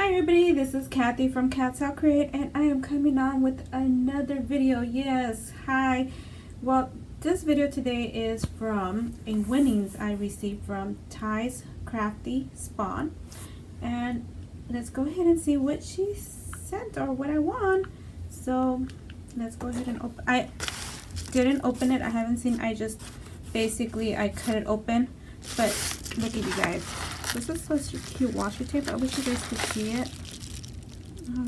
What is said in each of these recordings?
Hi everybody, this is Kathy from Cats Out Create, and I am coming on with another video. Yes, hi. Well, this video today is from a winnings I received from Ty's Crafty Spawn, and let's go ahead and see what she sent or what I won. So let's go ahead and open. I didn't open it. I haven't seen. I just basically I cut it open. But look at you guys. This is such a cute washi tape. I wish you guys could see it.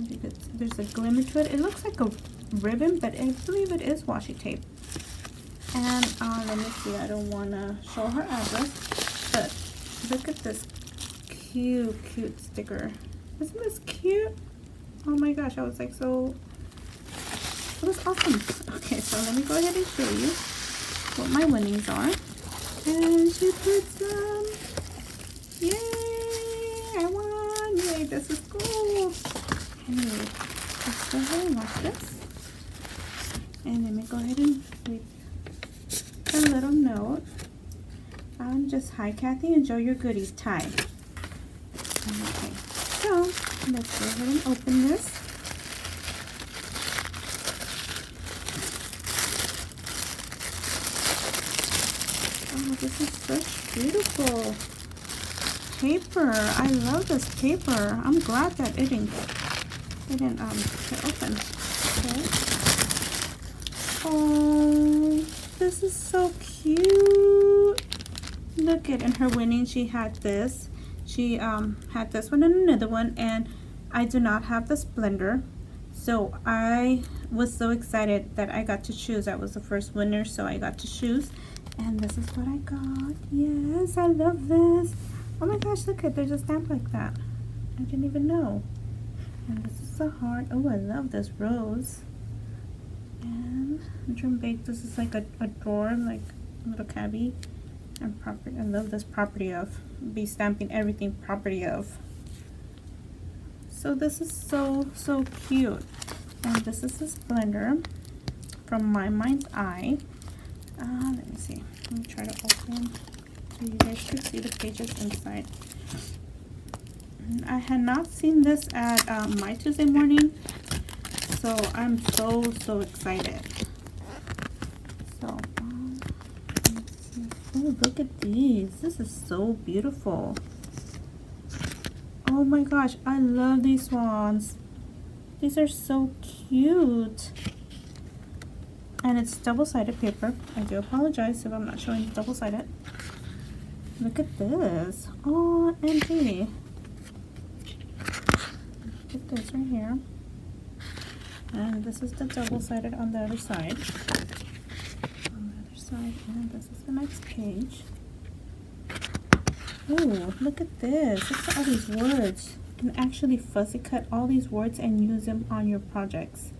Because there's a glimmer to it. It looks like a ribbon, but I believe it is washi tape. And let me see. I don't want to show her address, but look at this cute sticker. Isn't this cute? Oh my gosh, I was like so. It was awesome. Okay, so let me go ahead and show you what my winnings are. And she put some. Yay! I won! Yay, this is cool! Anyway, let's go ahead and watch this. And let me go ahead and read a little note. Just, hi Kathy, enjoy your goodies, Ty. Okay, so let's go ahead and open this. Oh, this is such beautiful paper. I love this paper. I'm glad that it didn't get open. Okay. Oh, this is so cute. Look at in her winning. She had this. She had this one and another one, and I do not have the Splendor. So I was so excited that I got to choose. I was the first winner, so I got to choose. And this is what I got. Yes, I love this. Oh my gosh, look at, there's a stamp like that. I didn't even know. And this is a heart. Oh, I love this rose. And drum bake, this is like a drawer, like a little cabbie. And property, I love this property of. Be stamping everything property of. So this is so cute. And this is a Splendor from My Mind's Eye. Let me see. Let me try to open. So you guys can see the pages inside. I had not seen this at my Tuesday morning, so I'm so excited. So let's see. Oh, look at these. This is so beautiful. Oh my gosh, I love these swans. These are so cute. And it's double-sided paper. I do apologize if I'm not showing double-sided. Look at this. Oh, and hey. Look at this right here. And this is the double-sided on the other side. On the other side, and this is the next page. Oh, look at this. Look at all these words. You can actually fussy cut all these words and use them on your projects.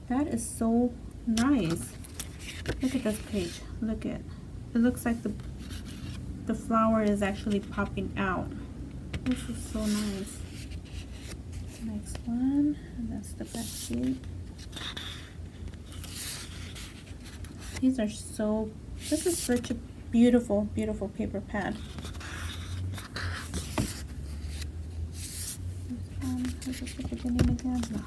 That is so nice. Look at this page. Look at it. It looks like the flower is actually popping out. This is so nice. Next one, and that's the back sheet. These are so. This is such a beautiful paper pad. Is this the beginning again? No.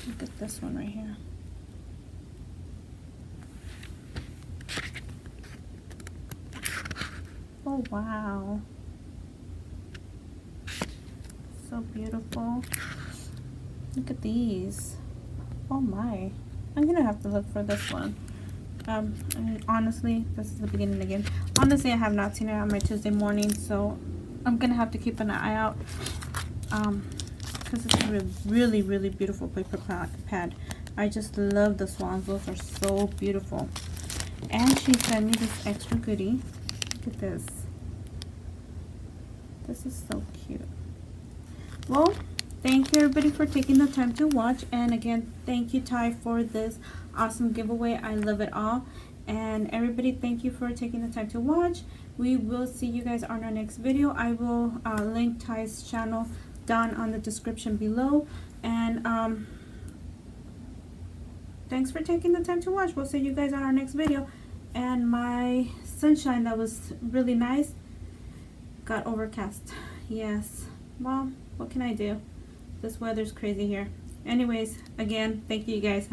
Look at this one right here. Oh wow. So beautiful. Look at these. Oh my. I'm gonna have to look for this one. And honestly, this is the beginning again. Honestly, I have not seen it on my Tuesday morning, so I'm gonna have to keep an eye out. Because it's a really beautiful paper pad. I just love the swans. Those are so beautiful. And she sent me this extra goodie. Look at this. This is so cute. Well, thank you everybody for taking the time to watch. And again, thank you Ty for this awesome giveaway. I love it all. And everybody, thank you for taking the time to watch. We will see you guys on our next video. I will link Ty's channel down on the description below. And thanks for taking the time to watch. We'll see you guys on our next video. And my sunshine that was really nice, got overcast. Yes, well, what can I do? This weather's crazy here. Anyways, again, thank you guys.